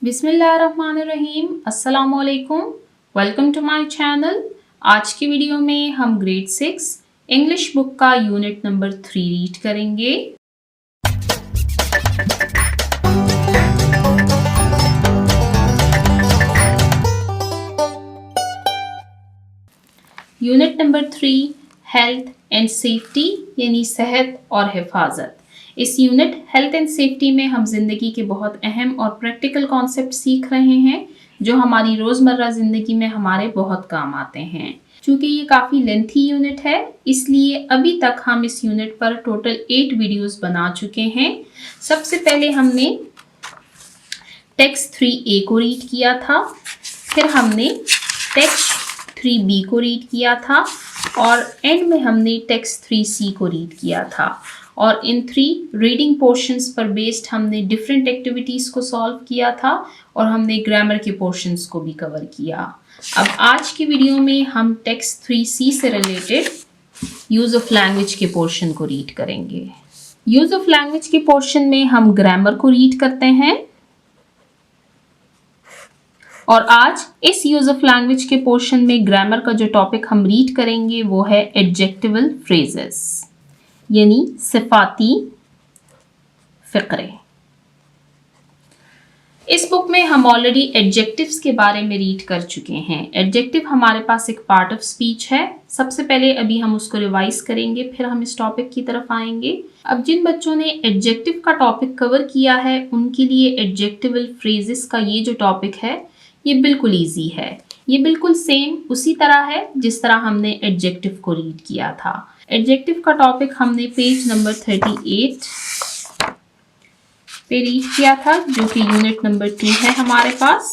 बिस्मिल्लाहिर्रहमानिर्रहीम, अस्सलामुअलैकुम। Welcome to my channel. आज की वीडियो में हम ग्रेड 6 इंग्लिश बुक का यूनिट नंबर 3 रीड करेंगे। Unit number 3 health and safety यानी सेहत और हिफाजत। इस यूनिट हेल्थ एंड सेफ्टी में हम जिंदगी के बहुत अहम और प्रैक्टिकल कॉन्सेप्ट सीख रहे हैं जो हमारी रोजमर्रा जिंदगी में हमारे बहुत काम आते हैं। क्योंकि ये काफ़ी लेंथी यूनिट है इसलिए अभी तक हम इस यूनिट पर टोटल 8 वीडियोस बना चुके हैं। सबसे पहले हमने टेक्स्ट 3A को रीड किया था, फिर हमने टेक्स्ट 3B को रीड किया था और एंड में हमने टेक्स्ट 3C को रीड किया था। और इन 3 रीडिंग पोर्शंस पर बेस्ड हमने डिफरेंट एक्टिविटीज़ को सॉल्व किया था और हमने ग्रामर के पोर्शंस को भी कवर किया। अब आज की वीडियो में हम टेक्स्ट 3C से रिलेटेड यूज़ ऑफ लैंग्वेज के पोर्शन को रीड करेंगे। यूज़ ऑफ लैंग्वेज के पोर्शन में हम ग्रामर को रीड करते हैं और आज इस यूज़ ऑफ लैंग्वेज के पोर्शन में ग्रामर का जो टॉपिक हम रीड करेंगे वो है एडजेक्टिवल फ्रेजेस यानी सिफाती फ़िक्रे। इस बुक में हम ऑलरेडी एडजेक्टिव्स के बारे में रीड कर चुके हैं। एडजेक्टिव हमारे पास एक पार्ट ऑफ स्पीच है। सबसे पहले अभी हम उसको रिवाइज करेंगे, फिर हम इस टॉपिक की तरफ आएंगे। अब जिन बच्चों ने एडजेक्टिव का टॉपिक कवर किया है उनके लिए एडजेक्टिवल फ्रेजेस का ये जो टॉपिक है ये बिल्कुल ईजी है। ये बिल्कुल सेम उसी तरह है जिस तरह हमने एडजेक्टिव को रीड किया था। एडजेक्टिव का टॉपिक हमने पेज नंबर 38 पे रीड किया था जो कि यूनिट नंबर 2 है हमारे पास।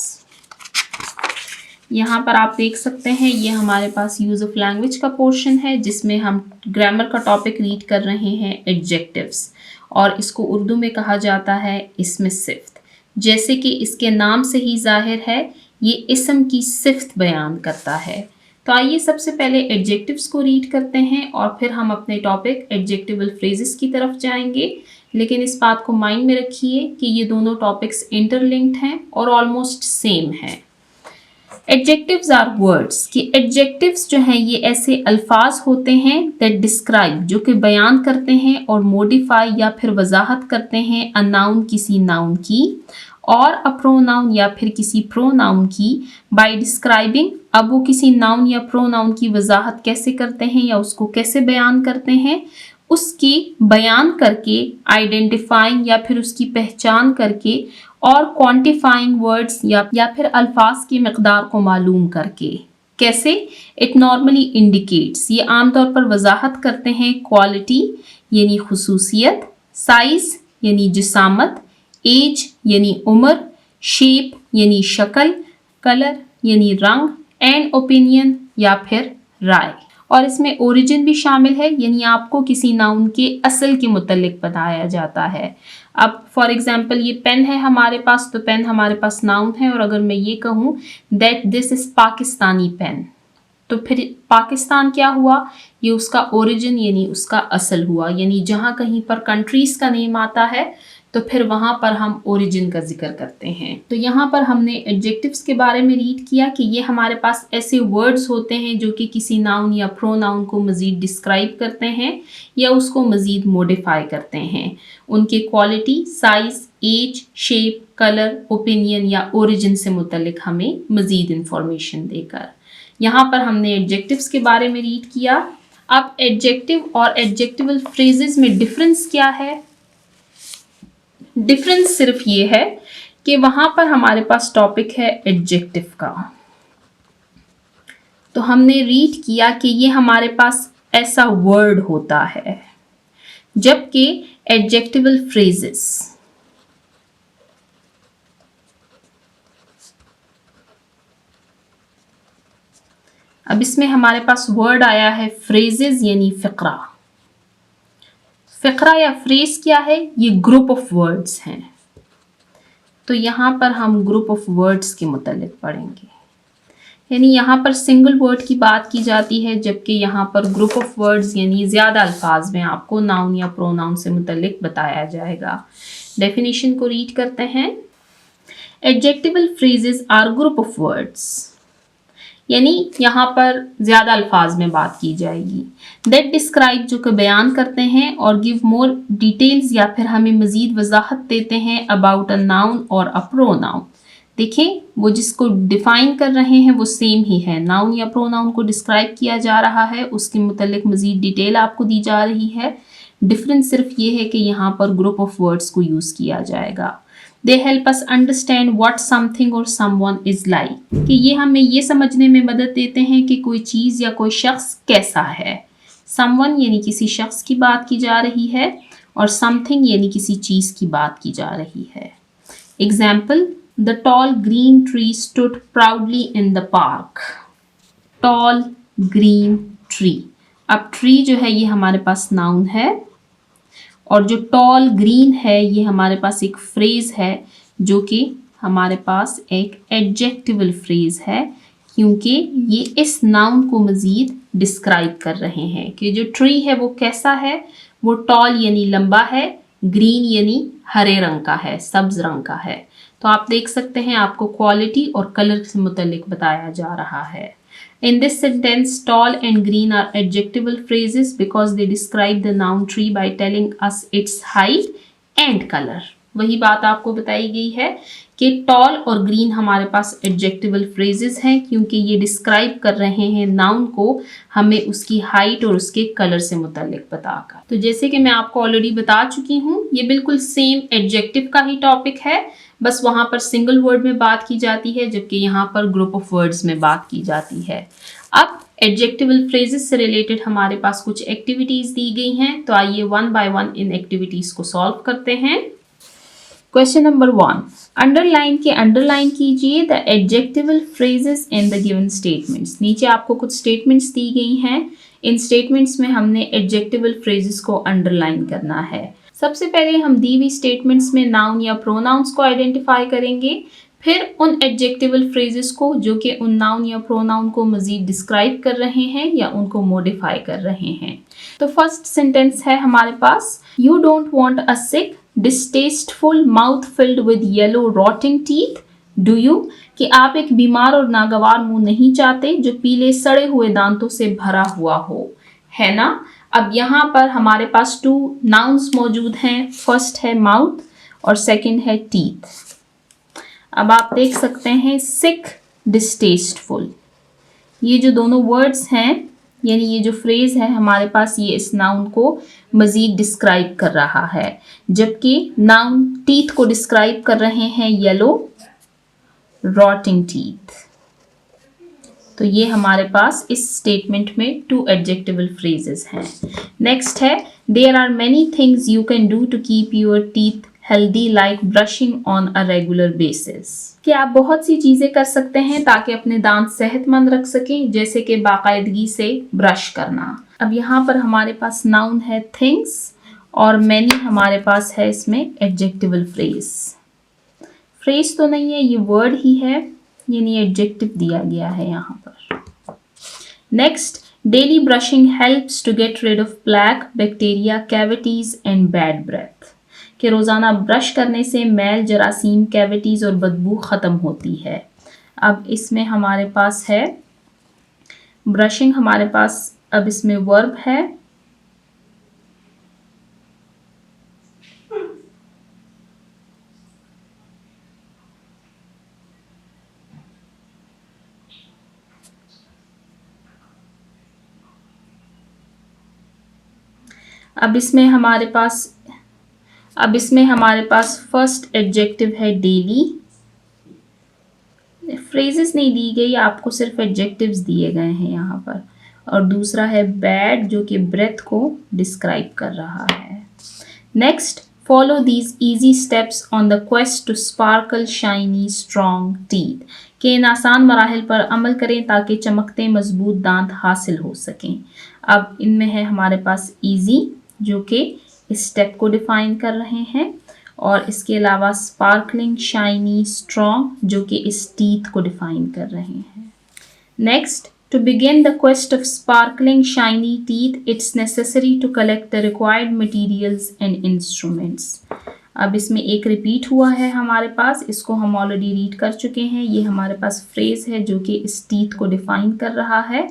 यहाँ पर आप देख सकते हैं ये हमारे पास यूज़ ऑफ लैंग्वेज का पोर्शन है जिसमें हम ग्रामर का टॉपिक रीड कर रहे हैं एडजेक्टिव्स, और इसको उर्दू में कहा जाता है इसमें सिफ्त। जैसे कि इसके नाम से ही जाहिर है ये इस्म की सिफ्त बयान करता है। तो आइए सबसे पहले एडजेक्टिव्स को रीड करते हैं और फिर हम अपने टॉपिक एडजेक्टिवल फ्रेजेस की तरफ जाएंगे। लेकिन इस बात को माइंड में रखिए कि ये दोनों टॉपिक्स इंटरलिंक्ड हैं और ऑलमोस्ट सेम हैं। एडजेक्टिव्स आर वर्ड्स कि एडजेक्टिव्स जो हैं ये ऐसे अल्फाज होते हैं दैट डिस्क्राइब जो कि बयान करते हैं और मॉडिफाई या फिर वजाहत करते हैं अ नाउन किसी नाउन की और अ प्रोनाउन या फिर किसी प्रोनाउन की बाय डिस्क्राइबिंग। अब वो किसी नाउन या प्रोनाउन की वजाहत कैसे करते हैं या उसको कैसे बयान करते हैं, उसकी बयान करके, आइडेंटिफाइंग या फिर उसकी पहचान करके, और क्वांटिफाइंग वर्ड्स या फिर अल्फाज की मकदार को मालूम करके। कैसे? इट नॉर्मली इंडिकेट्स ये आमतौर पर वजाहत करते हैं क्वालिटी यानी खुसूसियत, साइज यानी जिसामत, एज यानी उम्र, शेप यानी शक्ल, कलर यानी रंग, एंड ओपिनियन या फिर राय। और इसमें ओरिजिन भी शामिल है यानी आपको किसी नाउन के असल के मुतल्लिक बताया जाता है। अब फॉर एग्जांपल ये पेन है हमारे पास, तो पेन हमारे पास नाउन है और अगर मैं ये कहूँ that this is Pakistani pen तो फिर पाकिस्तान क्या हुआ? ये उसका ओरिजिन यानी उसका असल हुआ। यानी जहाँ कहीं पर कंट्रीज़ का नेम आता है तो फिर वहाँ पर हम ओरिजिन का जिक्र करते हैं। तो यहाँ पर हमने एडजेक्टिव्स के बारे में रीड किया कि ये हमारे पास ऐसे वर्ड्स होते हैं जो कि किसी नाउन या प्रोनाउन को मज़ीद डिस्क्राइब करते हैं या उसको मज़ीद मॉडिफाई करते हैं उनके quality, size, age, shape, colour, opinion या ओरिजिन से मुतल्लिक हमें मज़ीद इंफॉर्मेशन देकर। यहाँ पर हमने एडजेक्टिव्स के बारे में रीड किया। अब एडजेक्टिव और एडजेक्टिवल फ्रेजेस में डिफरेंस क्या है? डिफरेंस सिर्फ ये है कि वहां पर हमारे पास टॉपिक है एडजेक्टिव का, तो हमने रीड किया कि ये हमारे पास ऐसा वर्ड होता है, जबकि एडजेक्टिवल फ्रेजेस अब इसमें हमारे पास वर्ड आया है फ्रेजेस यानी फिक्रा। फिक्रा या फ्रेज क्या है? ये ग्रुप ऑफ वर्ड्स हैं। तो यहाँ पर हम ग्रुप ऑफ वर्ड्स के मुतालिक पढ़ेंगे, यानी यहाँ पर सिंगल वर्ड की बात की जाती है जबकि यहाँ पर ग्रुप ऑफ वर्ड्स यानी ज़्यादा अल्फाज में आपको नाउन या प्रोनाउन से मुतालिक बताया जाएगा। डेफिनेशन को रीड करते हैं। Adjectival phrases are group of words, यानी यहाँ पर ज़्यादा अल्फाज में बात की जाएगी। दैट डिस्क्राइब जो कि बयान करते हैं, और गिव मोर डिटेल्स या फिर हमें मज़ीद वजाहत देते हैं अबाउट अ नाउन और अ प्रोनाउन। देखें, वो जिसको डिफाइन कर रहे हैं वो सेम ही है, नाउन या प्रोनाउन को डिस्क्राइब किया जा रहा है, उसके मुतल्लिक मज़ीद डिटेल आपको दी जा रही है। डिफरेंस सिर्फ ये है कि यहाँ पर ग्रुप ऑफ वर्ड्स को यूज़ किया जाएगा। They help us understand what something और समवन इज लाइक, कि ये हमें ये समझने में मदद देते हैं कि कोई चीज़ या कोई शख्स कैसा है। समवन यानी किसी शख्स की बात की जा रही है, और समथिंग यानी किसी चीज़ की बात की जा रही है। Example, the tall green tree stood proudly in the park. Tall green tree, अब ट्री जो है ये हमारे पास नाउन है, और जो टॉल ग्रीन है ये हमारे पास एक फ्रेज है जो कि हमारे पास एक एडजेक्टिवल फ्रेज है, क्योंकि ये इस नाउन को मज़ीद डिस्क्राइब कर रहे हैं कि जो ट्री है वो कैसा है। वो टॉल यानी लंबा है, ग्रीन यानी हरे रंग का है, सब्ज रंग का है। तो आप देख सकते हैं आपको क्वालिटी और कलर से मुतल्लिक बताया जा रहा है। In this sentence, tall and green are adjectival phrases because they describe the noun tree by telling us its height and color. वही बात आपको बताई गई है कि टॉल और ग्रीन हमारे पास एडजेक्टिवल फ्रेजेस हैं, क्योंकि ये डिस्क्राइब कर रहे हैं नाउन को हमें उसकी हाइट और उसके कलर से मुतल्लिक बताकर। तो जैसे कि मैं आपको ऑलरेडी बता चुकी हूँ, ये बिल्कुल सेम एडजेक्टिव का ही टॉपिक है, बस वहाँ पर सिंगल वर्ड में बात की जाती है, जबकि यहाँ पर ग्रुप ऑफ वर्ड्स में बात की जाती है। अब एडजेक्टिवल फ्रेजेस से रिलेटेड हमारे पास कुछ एक्टिविटीज़ दी गई हैं, तो आइए one by one in activities को सॉल्व करते हैं। क्वेश्चन नंबर 1, अंडरलाइन के अंडरलाइन कीजिए the adjectival phrases in the given statements. नीचे आपको कुछ स्टेटमेंट्स दी गई हैं, इन स्टेटमेंट्स में हमने एडजेक्टिवल फ्रेजेस को अंडरलाइन करना है। सबसे पहले हम दी हुई स्टेटमेंट्स में नाउन या प्रोनाउंस को आइडेंटिफाई करेंगे, फिर उन एडजेक्टिवल फ्रेजेस को जो कि उन नाउन या प्रोनाउन को मज़ीद डिस्क्राइब कर रहे हैं या उनको मॉडिफाई कर रहे हैं। तो फर्स्ट सेंटेंस है हमारे पास, you don't want a sick distasteful mouth filled with yellow rotting teeth do you, कि आप एक बीमार और नागवार मुंह नहीं चाहते जो पीले सड़े हुए दांतों से भरा हुआ हो, है ना। अब यहाँ पर हमारे पास 2 नाउन्स मौजूद हैं, फर्स्ट है माउथ और सेकंड है टीथ। अब आप देख सकते हैं सिक, डिस्टेस्टफुल, ये जो दोनों वर्ड्स हैं, यानी ये जो फ्रेज है हमारे पास, ये इस नाउन को मज़ीद डिस्क्राइब कर रहा है, जबकि नाउन टीथ को डिस्क्राइब कर रहे हैं येलो रॉटिंग टीथ। तो ये हमारे पास इस स्टेटमेंट में 2 एडजेक्टिवल फ्रेजेस हैं। नेक्स्ट है, there are many things you can do to keep your teeth healthy like brushing on a regular basis, कि आप बहुत सी चीज़ें कर सकते हैं ताकि अपने दांत सेहतमंद रख सकें, जैसे कि बाकायदगी से ब्रश करना। अब यहाँ पर हमारे पास नाउन है थिंग्स और मैनी हमारे पास है इसमें एडजेक्टिवल फ्रेज। फ्रेज तो नहीं है, ये वर्ड ही है, यानी एडजेक्टिव दिया गया है यहाँ पर। Next, daily brushing helps to get rid of plaque, bacteria, cavities and bad breath, कि रोज़ाना ब्रश करने से मैल, जरासीम, कैविटीज़ और बदबू ख़त्म होती है। अब इसमें हमारे पास है ब्रशिंग, हमारे पास अब इसमें वर्ब है, अब इसमें हमारे पास फर्स्ट एडजेक्टिव है डेली, फ्रेजेस नहीं दी गई, आपको सिर्फ एडजेक्टिव्स दिए गए हैं यहाँ पर, और दूसरा है बैड जो कि ब्रेथ को डिस्क्राइब कर रहा है। Next, follow these easy steps on the quest to sparkle shiny strong teeth, के इन आसान मराहिल पर अमल करें ताकि चमकते मजबूत दांत हासिल हो सकें। अब इनमें है हमारे पास ईजी जो कि इस स्टेप को डिफाइन कर रहे हैं, और इसके अलावा स्पार्कलिंग, शाइनी, स्ट्रॉन्ग जो कि इस टीथ को डिफाइन कर रहे हैं। Next, to begin the quest of sparkling shiny teeth it's necessary to collect the required materials and instruments. अब इसमें एक रिपीट हुआ है हमारे पास, इसको हम ऑलरेडी रीड कर चुके हैं। ये हमारे पास फ्रेज है जो कि इस टीथ को डिफाइन कर रहा है,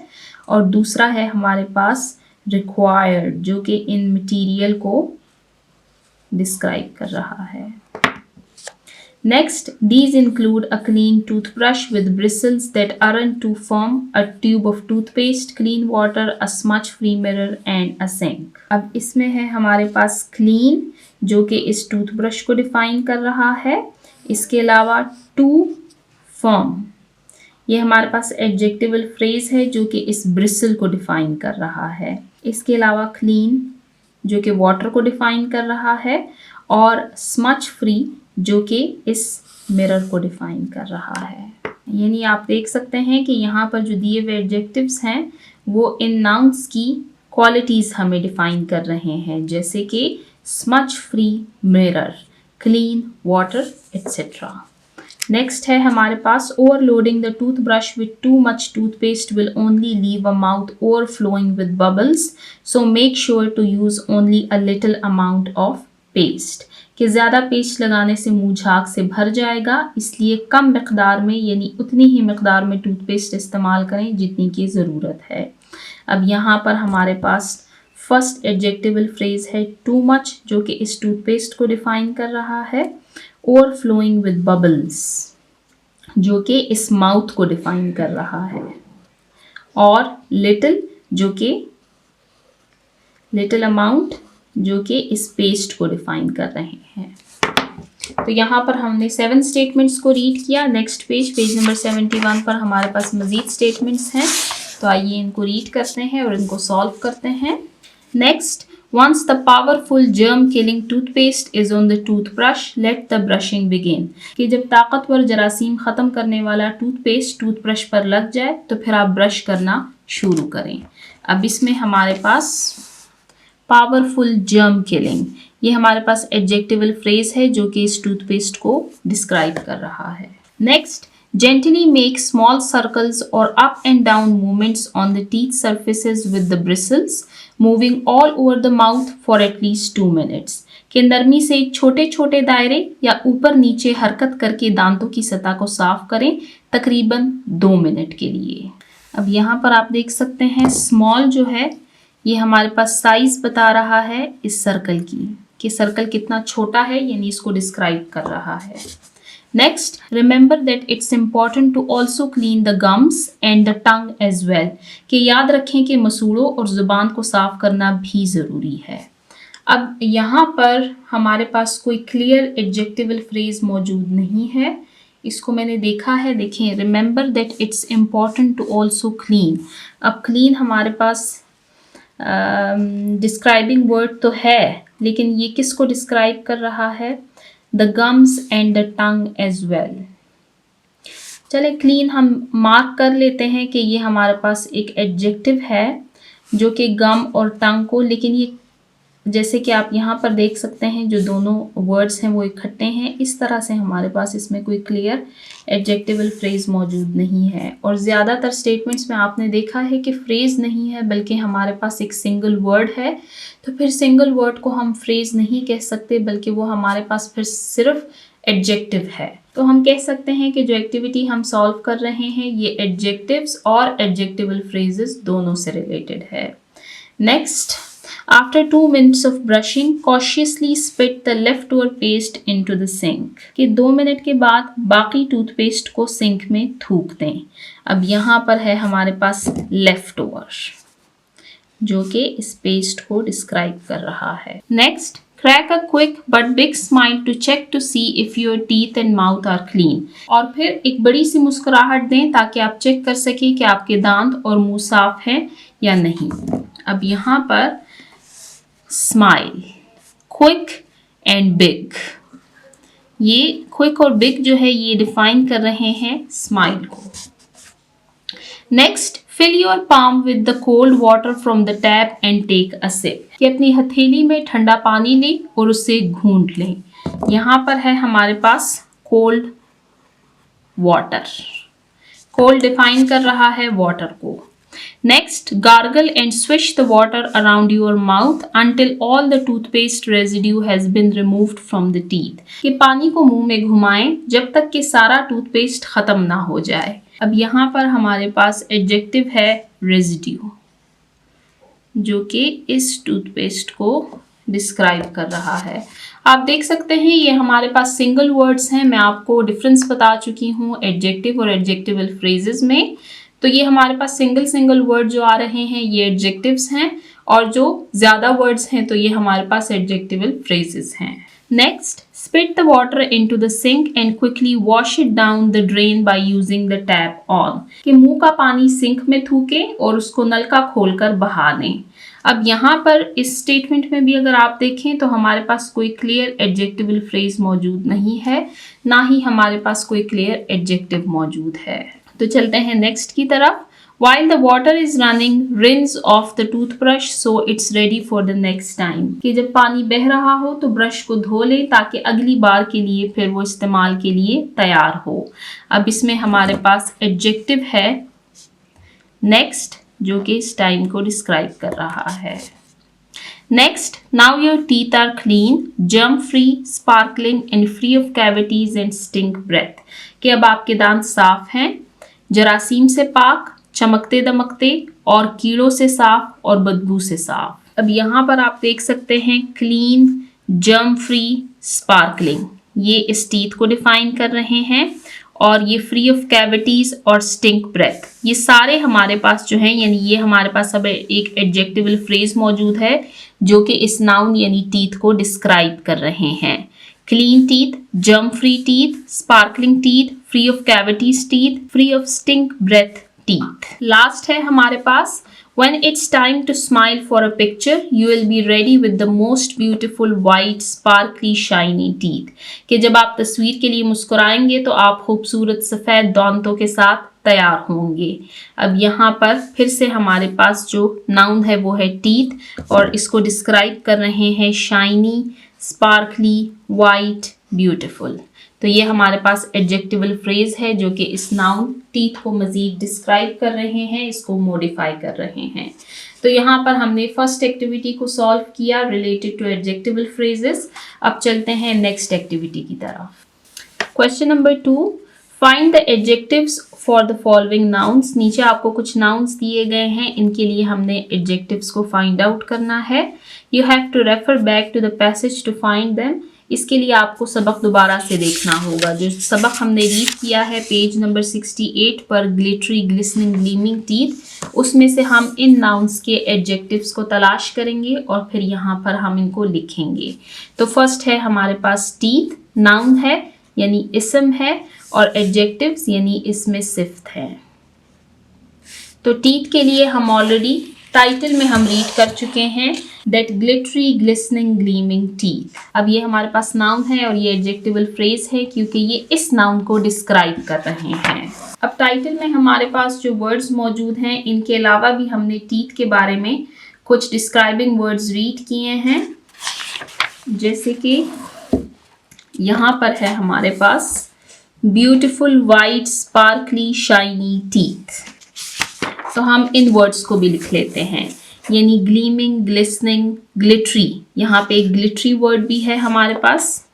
और दूसरा है हमारे पास रिक्वायर्ड जो कि इन मटेरियल को डिस्क्राइब कर रहा है। Next, these include a clean toothbrush with bristles that aren't too firm, a tube of toothpaste, clean water, a smudge-free mirror and a sink. अब इसमें है हमारे पास clean जो कि इस टूथब्रश को डिफाइन कर रहा है। इसके अलावा too firm, ये हमारे पास एडजेक्टिवल फ्रेज है जो कि इस ब्रिसल को डिफाइन कर रहा है। इसके अलावा क्लीन जो कि वाटर को डिफाइन कर रहा है, और स्मच फ्री जो कि इस मिरर को डिफाइन कर रहा है। यानी आप देख सकते हैं कि यहाँ पर जो दिए हुए एडजेक्टिव्स हैं वो इन नाउन्स की क्वालिटीज़ हमें डिफाइन कर रहे हैं, जैसे कि smudge free mirror, clean water etcetera. Next है हमारे पास overloading the toothbrush with too much toothpaste will only leave a mouth overflowing with bubbles, so make sure to use only a little amount of paste. कि ज़्यादा paste लगाने से मुंह झाग से भर जाएगा, इसलिए कम मकदार में यानी उतनी ही मकदार में टूथपेस्ट इस्तेमाल करें जितनी की ज़रूरत है। अब यहाँ पर हमारे पास फर्स्ट एडजेक्टिवल फ्रेज है टू मच जो कि इस टूथपेस्ट को डिफाइन कर रहा है, ओवरफ्लोइंग विद बबल्स जो कि इस माउथ को डिफाइन कर रहा है, और लिटिल जो कि लिटिल अमाउंट जो कि इस पेस्ट को डिफाइन कर रहे हैं। तो यहाँ पर हमने 7 स्टेटमेंट्स को रीड किया। नेक्स्ट पेज नंबर 71 पर हमारे पास मज़ीद स्टेटमेंट्स हैं, तो आइए इनको रीड करते हैं और इनको सॉल्व करते हैं। Next, once the powerful germ killing toothpaste is on the toothbrush, let the brushing begin। कि जब ताकतवर जरासीम ख़त्म करने वाला टूथपेस्ट टूथब्रश पर लग जाए तो फिर आप ब्रश करना शुरू करें। अब इसमें हमारे पास पावरफुल जर्म किलिंग, ये हमारे पास एडजेक्टिवल फ्रेज है जो कि इस टूथपेस्ट को डिस्क्राइब कर रहा है। Next, gently make small circles or up and down movements on the teeth surfaces with the bristles, moving all over the mouth for at least 2 minutes। कि नरमी से छोटे छोटे दायरे या ऊपर नीचे हरकत करके दांतों की सतह को साफ करें तकरीबन 2 मिनट के लिए। अब यहाँ पर आप देख सकते हैं स्मॉल जो है ये हमारे पास साइज बता रहा है इस सर्कल की, कि सर्कल कितना छोटा है, यानी इसको डिस्क्राइब कर रहा है। Next, remember that it's important to also clean the gums and the tongue as well, कि याद रखें कि मसूड़ों और ज़ुबान को साफ करना भी ज़रूरी है। अब यहाँ पर हमारे पास कोई क्लियर एडजेक्टिवल फ्रेज मौजूद नहीं है, इसको मैंने देखा है। देखें, remember that it's important to also clean. अब क्लीन हमारे पास डिस्क्राइबिंग वर्ड तो है, लेकिन ये किसको डिस्क्राइब कर रहा है? The gums and the tongue as well. चले क्लीन हम मार्क कर लेते हैं कि ये हमारे पास एक एडजेक्टिव है जो कि गम और टंग को, लेकिन ये जैसे कि आप यहाँ पर देख सकते हैं जो दोनों वर्ड्स हैं वो इकट्ठे हैं, इस तरह से हमारे पास इसमें कोई क्लियर एडजेक्टिवल फ्रेज मौजूद नहीं है। और ज़्यादातर स्टेटमेंट्स में आपने देखा है कि फ्रेज नहीं है बल्कि हमारे पास एक सिंगल वर्ड है, तो फिर सिंगल वर्ड को हम फ्रेज नहीं कह सकते बल्कि वो हमारे पास फिर सिर्फ एडजेक्टिव है। तो हम कह सकते हैं कि जो एक्टिविटी हम सॉल्व कर रहे हैं ये एडजेक्टिव्स और एडजेक्टिवल फ्रेजेस दोनों से रिलेटेड है। Next, after 2 minutes of brushing, cautiously spit the leftover paste into the sink। कि 2 मिनट के बाद बाकी टूथपेस्ट को सिंक में थूक दें। अब यहाँ पर है हमारे पास leftover जो कि इस पेस्ट को डिस्क्राइब कर रहा है। Next, crack a quick but big smile to check to see if your teeth and mouth are clean। और फिर एक बड़ी सी मुस्कुराहट दें ताकि आप चेक कर सकें कि आपके दांत और मुंह साफ है या नहीं। अब यहाँ पर स्माइल, क्विक एंड बिग, ये क्विक और बिग जो है ये डिफाइन कर रहे हैं स्माइल को। Next, fill your palm with the cold water from the tap and take a sip. कि अपनी हथेली में ठंडा पानी लें और उसे घूंट लें। यहाँ पर है हमारे पास कोल्ड वाटर, कोल्ड डिफाइन कर रहा है वाटर को। Next, gargle and swish the water around your mouth until all the toothpaste residue has been removed from the teeth. कि पानी को मुंह में घुमाएं जब तक कि सारा टूथपेस्ट खत्म ना हो जाए। अब यहाँ पर हमारे पास एडजेक्टिव है रेजिड्यू, जो कि इस टूथपेस्ट को डिस्क्राइब कर रहा है। आप देख सकते हैं ये हमारे पास सिंगल वर्ड्स हैं। मैं आपको डिफरेंस बता चुकी हूँ एडजेक्टिव और एडजेक्टिवल फ्रेजेस में। तो ये हमारे पास सिंगल वर्ड जो आ रहे हैं ये एडजेक्टिव्स हैं, और जो ज़्यादा वर्ड्स हैं तो ये हमारे पास एडजेक्टिवल फ्रेजेस हैं। Next, spit the water into the sink and quickly wash it down the drain by using the tap on. कि मुंह का पानी सिंक में थूके और उसको नलका खोलकर बहा दें। अब यहाँ पर इस स्टेटमेंट में भी अगर आप देखें तो हमारे पास कोई क्लियर एडजेक्टिवल फ्रेज मौजूद नहीं है, ना ही हमारे पास कोई क्लियर एडजेक्टिव मौजूद है। तो चलते हैं नेक्स्ट की तरफ। While the water is running, rinse off the toothbrush so it's ready for the next time. कि जब पानी बह रहा हो तो ब्रश को धो ले ताकि अगली बार के लिए फिर वो इस्तेमाल के लिए तैयार हो। अब इसमें हमारे पास एडजेक्टिव है नेक्स्ट, जो कि इस टाइम को डिस्क्राइब कर रहा है। Next, now your teeth are clean, germ-free, sparkling and free of cavities and stink breath. कि अब आपके दांत साफ हैं, जरासीम से पाक, चमकते दमकते और कीड़ों से साफ और बदबू से साफ। अब यहाँ पर आप देख सकते हैं क्लीन, जर्म फ्री, स्पार्कलिंग, ये इस टीथ को डिफाइन कर रहे हैं, और ये फ्री ऑफ कैविटीज और स्टिंक ब्रेथ, ये सारे हमारे पास जो हैं, यानी ये हमारे पास अब एक एडजेक्टिवल फ्रेज मौजूद है जो कि इस नाउन यानी टीथ को डिस्क्राइब कर रहे हैं। Clean teeth, germ free teeth, sparkling teeth, free of cavities teeth, free of stink breath teeth. Last है हमारे पास when it's time to smile for a picture you will be ready with the most beautiful white sparkly shiny teeth। कि जब आप तस्वीर के लिए मुस्कुराएंगे तो आप खूबसूरत सफ़ेद दांतों के साथ तैयार होंगे। अब यहाँ पर फिर से हमारे पास जो नाउन है वो है टीथ, और इसको डिस्क्राइब कर रहे हैं शाइनी, स्पार्कली, वाइट, ब्यूटीफुल। तो ये हमारे पास एडजेक्टिवल फ्रेज है जो कि इस नाउन टीथ को मज़ीद डिस्क्राइब कर रहे हैं, इसको मॉडिफाई कर रहे हैं। तो यहाँ पर हमने फर्स्ट एक्टिविटी को सॉल्व किया रिलेटेड टू एडजेक्टिवल फ्रेजेस। अब चलते हैं नेक्स्ट एक्टिविटी की तरफ। Question number 2, find the adjectives for the following nouns. नीचे आपको कुछ नाउन्स दिए गए हैं, इनके लिए हमने एडजेक्टिव्स को फाइंड आउट करना है। You have to refer back to the passage to find them. इसके लिए आपको सबक दोबारा से देखना होगा। जो सबक हमने रीड किया है पेज नंबर 68 पर, ग्लिटरी, ग्लिसनिंग, ग्लीमिंग टीथ, उसमें से हम इन नाउन्स के एडजेक्टिव्स को तलाश करेंगे और फिर यहाँ पर हम इनको लिखेंगे। तो फर्स्ट है हमारे पास टीथ, नाउन है यानी इसम है, और एडजेक्टिव्स यानी इसमें सिफ्त है। तो टीथ के लिए हम ऑलरेडी टाइटल में हम रीड कर चुके हैं that glittery, glistening, gleaming teeth. अब ये हमारे पास नाउन है और ये एडजेक्टिवल फ्रेज है क्योंकि ये इस नाउन को डिस्क्राइब कर रहे हैं। अब टाइटल में हमारे पास जो वर्ड्स मौजूद हैं, इनके अलावा भी हमने टीथ के बारे में कुछ डिस्क्राइबिंग वर्ड्स रीड किए हैं, जैसे कि यहाँ पर है हमारे पास beautiful, white, sparkly, shiny teeth. तो हम इन वर्ड्स को भी लिख लेते हैं, यानी ग्लीमिंग, ग्लिसनिंग, ग्लिटरी। यहाँ पे एक ग्लिटरी वर्ड भी है हमारे पास।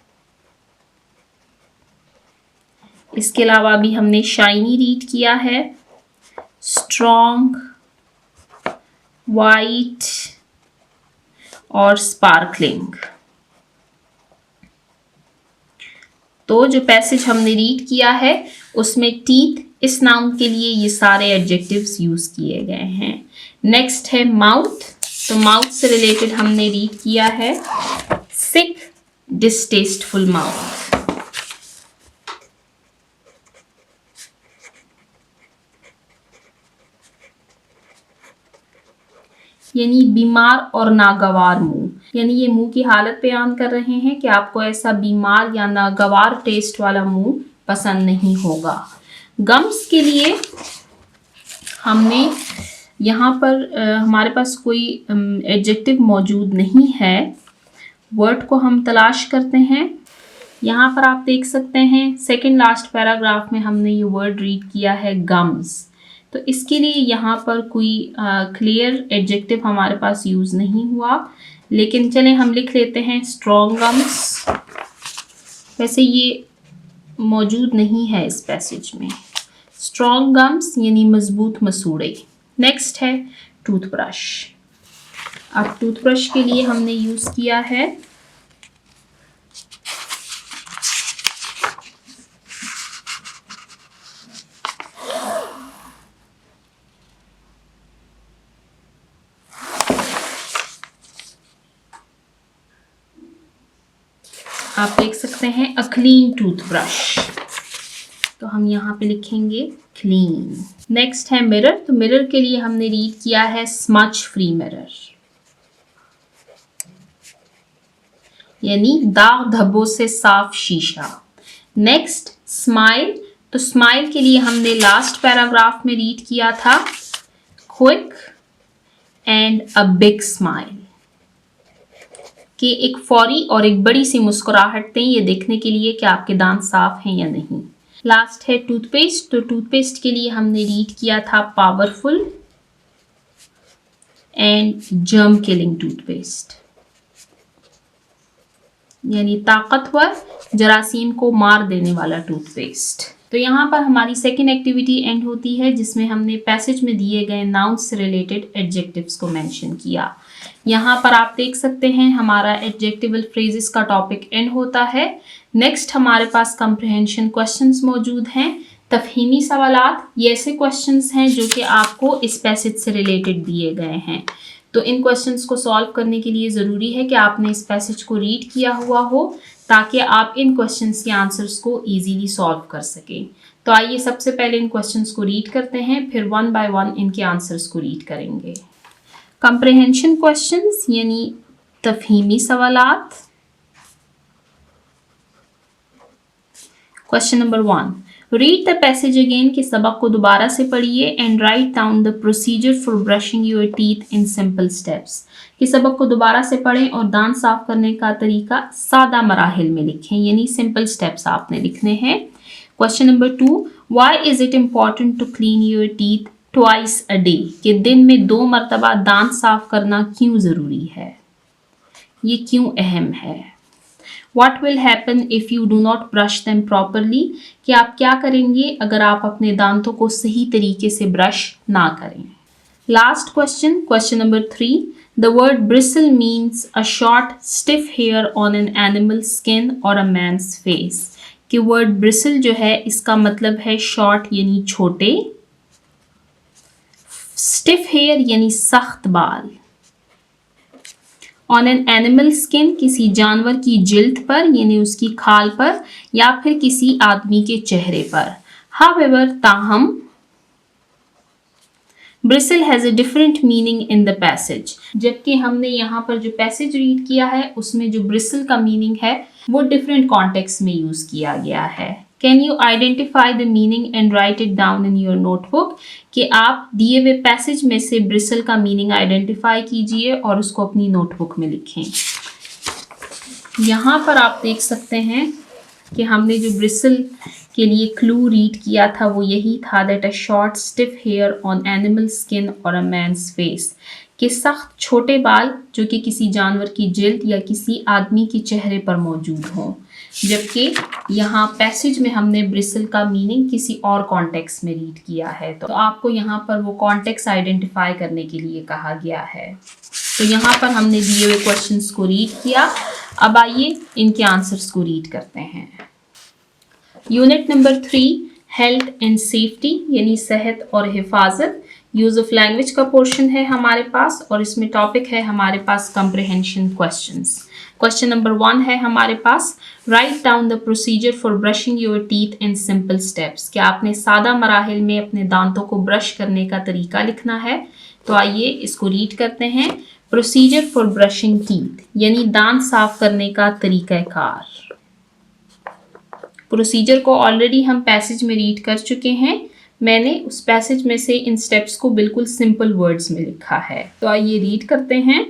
इसके अलावा भी हमने शाइनी रीड किया है, स्ट्रॉन्ग, वाइट और स्पार्कलिंग। तो जो पैसेज हमने रीड किया है उसमें टीथ इस नाउन के लिए ये सारे एडजेक्टिव्स यूज किए गए हैं। नेक्स्ट है माउथ। तो माउथ से रिलेटेड हमने रीड किया है सिक, डिस्टेस्टफुल माउथ। यानी बीमार और नागवार मुंह, यानी ये मुंह की हालत बयान कर रहे हैं कि आपको ऐसा बीमार या नागवार टेस्ट वाला मुंह पसंद नहीं होगा। गम्स के लिए हमने यहाँ पर हमारे पास कोई एडजेक्टिव मौजूद नहीं है। वर्ड को हम तलाश करते हैं। यहाँ पर आप देख सकते हैं सेकंड लास्ट पैराग्राफ में हमने ये वर्ड रीड किया है गम्स। तो इसके लिए यहाँ पर कोई क्लियर एडजेक्टिव हमारे पास यूज़ नहीं हुआ, लेकिन चलें हम लिख लेते हैं स्ट्रॉन्ग गम्स। वैसे ये मौजूद नहीं है इस पैसेज में। स्ट्रॉन्ग गम्स यानी मजबूत मसूड़े। नेक्स्ट है टूथब्रश। अब टूथब्रश के लिए हमने यूज़ किया है आप लिख सकते हैं अ क्लीन टूथब्रश, तो हम यहाँ पे लिखेंगे क्लीन। नेक्स्ट है मिरर। तो मिरर के लिए हमने रीड किया है स्मच फ्री मिरर, यानी दाग धब्बों से साफ शीशा। Next smile. तो स्माइल के लिए हमने लास्ट पैराग्राफ में रीड किया था quick and a big smile, कि एक फौरी और एक बड़ी सी मुस्कुराहट दें ये देखने के लिए कि आपके दांत साफ हैं या नहीं। लास्ट है टूथपेस्ट। तो टूथपेस्ट के लिए हमने रीड किया था powerful and germ killing toothpaste, यानी ताकतवर जरासीम को मार देने वाला टूथपेस्ट। तो यहाँ पर हमारी सेकेंड एक्टिविटी एंड होती है, जिसमें हमने पैसेज में दिए गए नाउन्स से रिलेटेड एडजेक्टिव्स को मेंशन किया। यहाँ पर आप देख सकते हैं हमारा एडजेक्टिवल फ्रेजेस का टॉपिक एंड होता है। नेक्स्ट हमारे पास कंप्रिहेंशन क्वेश्चंस मौजूद हैं। तफहीमी सवालात ये ऐसे क्वेश्चंस हैं जो कि आपको इस पैसेज से रिलेटेड दिए गए हैं। तो इन क्वेश्चंस को सॉल्व करने के लिए ज़रूरी है कि आपने इस पैसेज को रीड किया हुआ हो, ताकि आप इन क्वेश्चंस के आंसर्स को ईजीली सॉल्व कर सकें। तो आइए सबसे पहले इन क्वेश्चंस को रीड करते हैं, फिर वन बाय वन इनके आंसर्स को रीड करेंगे। कंप्रिहेंशन क्वेश्चंस यानी तफहीमी सवालात। Question number 1, read the passage again, कि सबक को दोबारा से पढ़िए and write down the procedure for brushing your teeth in simple steps, कि सबक को दोबारा से पढ़ें और दांत साफ करने का तरीका सादा मराहिल में लिखें, यानी सिंपल स्टेप्स आपने लिखने हैं। Question number 2, why is it important to clean your teeth twice a day, कि दिन में 2 मरतबा दांत साफ करना क्यों ज़रूरी है, ये क्यों अहम है। What will happen if you do not brush them properly, कि आप क्या करेंगे अगर आप अपने दांतों को सही तरीके से ब्रश ना करें। Last question, question number 3, the word bristle means a short stiff hair on an animal skin or a man's face, कि वर्ड bristle जो है इसका मतलब है शॉर्ट यानी छोटे, स्टिफ हेयर यानी सख्त बाल, ऑन एन एनिमल स्किन किसी जानवर की जिल्द पर यानी उसकी खाल पर, या फिर किसी आदमी के चेहरे पर। हाउएवर ताहम bristle has a different meaning in the passage, जबकि हमने यहाँ पर जो पैसेज रीड किया है उसमें जो ब्रिसल का मीनिंग है वो डिफरेंट कॉन्टेक्स्ट में यूज़ किया गया है। Can you identify the meaning and right it down in your notebook, कि आप दिए हुए पैसेज में से ब्रिसल का मीनिंग आइडेंटिफाई कीजिए और उसको अपनी नोटबुक में लिखें। यहाँ पर आप देख सकते हैं कि हमने जो ब्रिसल के लिए क्लू रीड किया था वो यही था, that a short stiff hair on animal skin और अ मैन्स फेस, कि सख्त छोटे बाल जो कि किसी जानवर की जिल्द या किसी आदमी के चेहरे पर मौजूद हों, जबकि यहाँ पैसेज में हमने ब्रिसल का मीनिंग किसी और कॉन्टेक्स्ट में रीड किया है। तो आपको यहाँ पर वो कॉन्टेक्स्ट आइडेंटिफाई करने के लिए कहा गया है। तो यहाँ पर हमने दिए हुए क्वेश्चंस को रीड किया। अब आइए इनके आंसर्स को रीड करते हैं। Unit number 3, health and safety यानी सेहत और हिफाजत, यूज़ ऑफ लैंग्वेज का पोर्शन है हमारे पास, और इसमें टॉपिक है हमारे पास कंप्रिहेंशन क्वेश्चंस। क्वेश्चन नंबर 1 है हमारे पास, write down the procedure for brushing your teeth in simple steps, कि आपने सादा मराहिल में अपने दांतों को ब्रश करने का तरीका लिखना है। तो आइए इसको रीड करते हैं। प्रोसीजर फॉर ब्रशिंग टीथ यानी दांत साफ करने का तरीक़ाकार। प्रोसीजर को ऑलरेडी हम पैसेज में रीड कर चुके हैं, मैंने उस पैसेज में से इन स्टेप्स को बिल्कुल सिंपल वर्ड्स में लिखा है। तो आइए रीड करते हैं।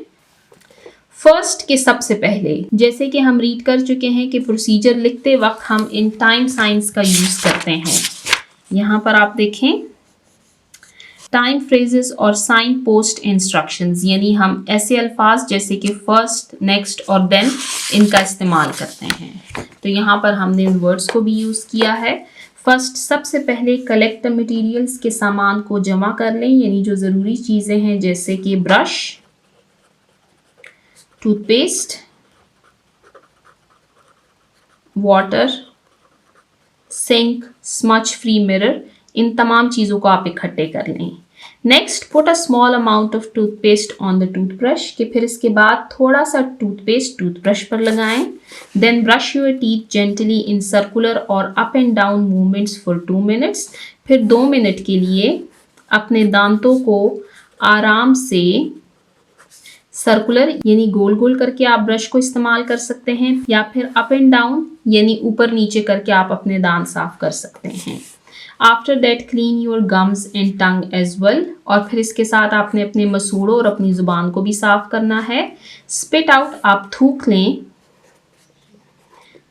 फर्स्ट के सबसे पहले, जैसे कि हम रीड कर चुके हैं कि प्रोसीजर लिखते वक्त हम इन टाइम साइंस का यूज़ करते हैं। यहाँ पर आप देखें टाइम फ्रेजेस और साइन पोस्ट इंस्ट्रक्शंस, यानी हम ऐसे अल्फाज जैसे कि फर्स्ट, नेक्स्ट और देन इनका इस्तेमाल करते हैं। तो यहाँ पर हमने इन वर्ड्स को भी यूज़ किया है। फर्स्ट, सबसे पहले कलेक्ट द मटेरियल्स के सामान को जमा कर लें, यानी जो ज़रूरी चीज़ें हैं जैसे कि brush, toothpaste, water, sink, smudge free mirror, इन तमाम चीज़ों को आप इकट्ठे कर लें। Next, put a small amount of toothpaste on the toothbrush, कि फिर इसके बाद थोड़ा सा टूथपेस्ट टूथब्रश पर लगाएं। Then brush your teeth gently in circular और up and down movements for 2 minutes, फिर 2 मिनट के लिए अपने दांतों को आराम से सर्कुलर यानी गोल गोल करके आप ब्रश को इस्तेमाल कर सकते हैं, या फिर अप एंड डाउन यानी ऊपर नीचे करके आप अपने दांत साफ कर सकते हैं। After that clean your gums and tongue as well, और फिर इसके साथ आपने अपने मसूड़ों और अपनी जुबान को भी साफ करना है। स्पिट आउट, आप थूक लें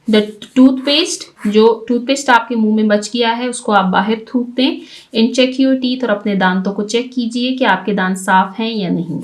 द टूथपेस्ट, जो टूथपेस्ट आपके मुंह में बच गया है उसको आप बाहर थूक दें। एंड चेक योर टीथ, और अपने दांतों को चेक कीजिए कि आपके दांत साफ हैं या नहीं।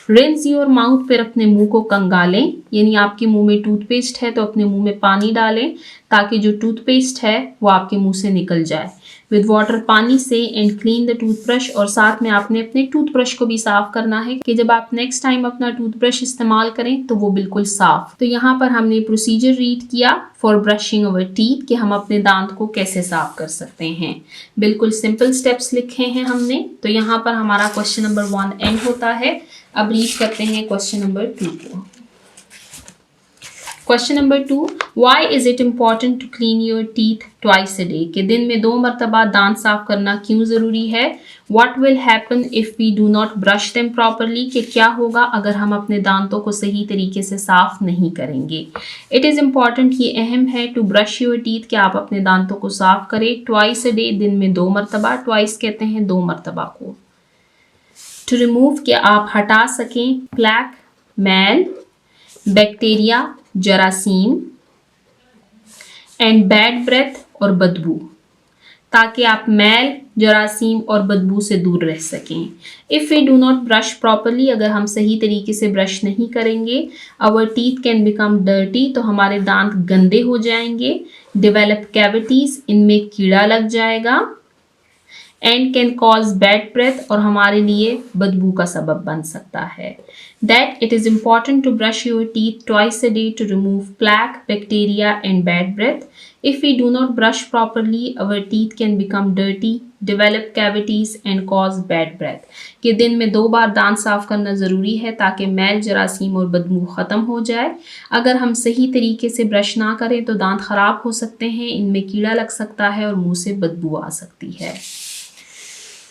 रिंस योर माउथ, फिर अपने मुंह को कंगालें, यानी आपके मुंह में टूथपेस्ट है तो अपने मुंह में पानी डालें ताकि जो टूथपेस्ट है वो आपके मुंह से निकल जाए विद वाटर, पानी से। एंड क्लीन द टूथब्रश, और साथ में आपने अपने टूथब्रश को भी साफ करना है कि जब आप नेक्स्ट टाइम अपना टूथब्रश इस्तेमाल करें तो वो बिल्कुल साफ। तो यहाँ पर हमने प्रोसीजर रीड किया फॉर ब्रशिंग अवर टीथ, कि हम अपने दांत को कैसे साफ कर सकते हैं। बिल्कुल सिंपल स्टेप्स लिखे हैं हमने। तो यहाँ पर हमारा क्वेश्चन नंबर 1 एंड होता है। अब रीड करते हैं क्वेश्चन नंबर 2 को। Question number 2, why is it important to clean your teeth twice a day, कि दिन में 2 मरतबा दांत साफ करना क्यों ज़रूरी है। What will happen if we do not brush them properly, कि क्या होगा अगर हम अपने दांतों को सही तरीके से साफ नहीं करेंगे। इट इज़ इम्पॉर्टेंट, ये अहम है, टू ब्रश योर टीथ, कि आप अपने दांतों को साफ करें ट्वाइस अ डे, दिन में 2 मरतबा। ट्वाइस कहते हैं 2 मरतबा को। टू रिमूव, कि आप हटा सकें प्लैक, मैल, बैक्टीरिया, जरासीम, एंड बैड ब्रेथ, और बदबू, ताकि आप मैल, जरासीम और बदबू से दूर रह सकें। If we do not brush properly, अगर हम सही तरीके से ब्रश नहीं करेंगे, our teeth can become dirty, तो हमारे दांत गंदे हो जाएंगे। डेवलप कैविटीज, इनमें कीड़ा लग जाएगा। And can cause bad breath, और हमारे लिए बदबू का सबब बन सकता है। That it is important to brush your teeth twice a day to remove plaque, bacteria and bad breath. If we do not brush properly, our teeth can become dirty, develop cavities and cause bad breath. कि दिन में 2 बार दांत साफ करना ज़रूरी है ताकि मैल, जरासीम और बदबू ख़त्म हो जाए। अगर हम सही तरीके से ब्रश ना करें तो दांत ख़राब हो सकते हैं, इनमें कीड़ा लग सकता है और मुंह से बदबू आ सकती है।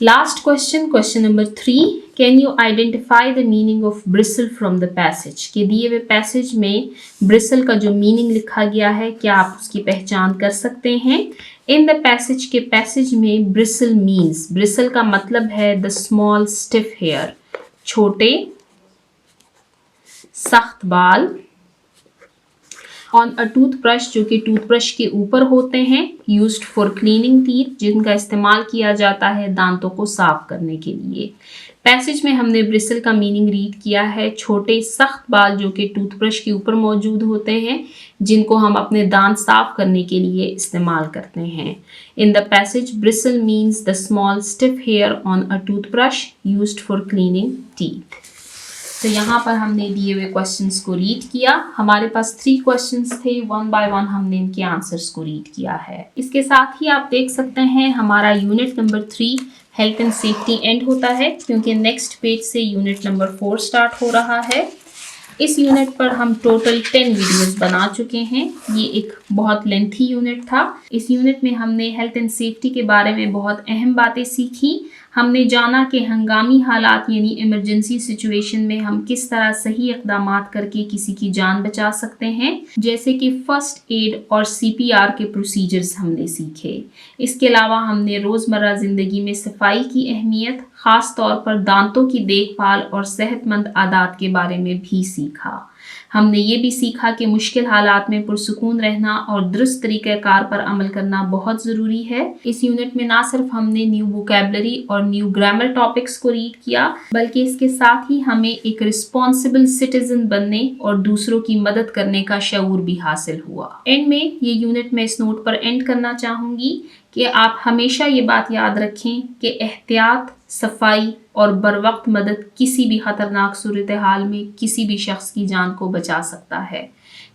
Last question, question number 3. Can you identify the meaning of bristle from the passage? के दिए हुए पैसेज में bristle का जो मीनिंग लिखा गया है, क्या आप उसकी पहचान कर सकते हैं? In the passage, के पैसेज में bristle means, bristle का मतलब है the small stiff hair, छोटे सख्त बाल, ऑन अ टूथब्रश, जो कि टूथब्रश के ऊपर होते हैं, यूज्ड फॉर क्लीनिंग टीथ, जिनका इस्तेमाल किया जाता है दांतों को साफ करने के लिए। पैसेज में हमने ब्रिसल का मीनिंग रीड किया है, छोटे सख्त बाल जो कि टूथब्रश के ऊपर मौजूद होते हैं, जिनको हम अपने दांत साफ करने के लिए इस्तेमाल करते हैं। In the passage, bristle means the small stiff hair on a toothbrush used for cleaning teeth. तो यहाँ पर हमने दिए हुए क्वेश्चंस को रीड किया। हमारे पास 3 क्वेश्चंस थे, 1 बाय 1 हमने इनके आंसर्स को रीड किया है। इसके साथ ही आप देख सकते हैं हमारा unit number 3 health and safety and होता है, क्योंकि नेक्स्ट पेज से यूनिट नंबर 4 स्टार्ट हो रहा है। इस यूनिट पर हम टोटल 10 वीडियोस बना चुके हैं। ये एक बहुत लेंथी यूनिट था। इस यूनिट में हमने हेल्थ एंड सेफ्टी के बारे में बहुत अहम बातें सीखी। हमने जाना कि हंगामी हालात यानी इमरजेंसी सिचुएशन में हम किस तरह सही इक़दामात करके किसी की जान बचा सकते हैं, जैसे कि फर्स्ट एड और CPR के प्रोसीजर्स हमने सीखे। इसके अलावा हमने रोज़मर्रा ज़िंदगी में सफाई की अहमियत, ख़ास तौर पर दांतों की देखभाल और सेहतमंद आदात के बारे में भी सीखा। हमने ये भी सीखा कि मुश्किल हालात में पुरसुकून रहना और दुरुस्त तरीक़ाकार पर अमल करना बहुत ज़रूरी है। इस यूनिट में ना सिर्फ हमने न्यू वोकैबुलरी और न्यू ग्रामर टॉपिक्स को रीड किया, बल्कि इसके साथ ही हमें एक रिस्पॉन्सिबल सिटीजन बनने और दूसरों की मदद करने का शऊर भी हासिल हुआ। एंड में ये यूनिट मैं इस नोट पर एंड करना चाहूँगी कि आप हमेशा ये बात याद रखें कि एहतियात, सफाई और बरवक्त मदद किसी भी खतरनाक सूरत हाल में किसी भी शख्स की जान को बचा सकता है।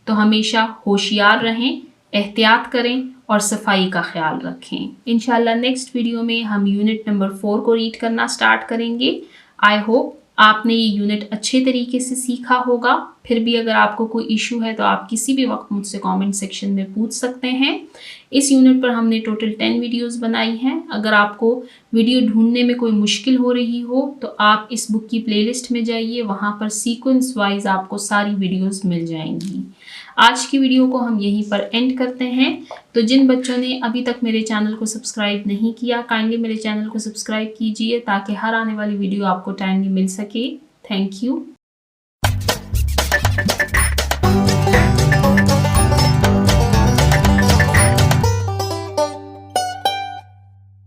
तो हमेशा होशियार रहें, एहतियात करें और सफाई का ख्याल रखें। इंशाल्लाह नेक्स्ट वीडियो में हम यूनिट नंबर 4 को रीड करना स्टार्ट करेंगे। आई होप आपने ये यूनिट अच्छे तरीके से सीखा होगा। फिर भी अगर आपको कोई इशू है तो आप किसी भी वक्त मुझसे कमेंट सेक्शन में पूछ सकते हैं। इस यूनिट पर हमने टोटल 10 वीडियोस बनाई हैं। अगर आपको वीडियो ढूंढने में कोई मुश्किल हो रही हो तो आप इस बुक की प्लेलिस्ट में जाइए, वहाँ पर सीक्वेंस वाइज आपको सारी वीडियोस मिल जाएंगी। आज की वीडियो को हम यहीं पर एंड करते हैं। तो जिन बच्चों ने अभी तक मेरे चैनल को सब्सक्राइब नहीं किया, काइंडली मेरे चैनल को सब्सक्राइब कीजिए ताकि हर आने वाली वीडियो आपको टाइमली मिल सके। Thank you.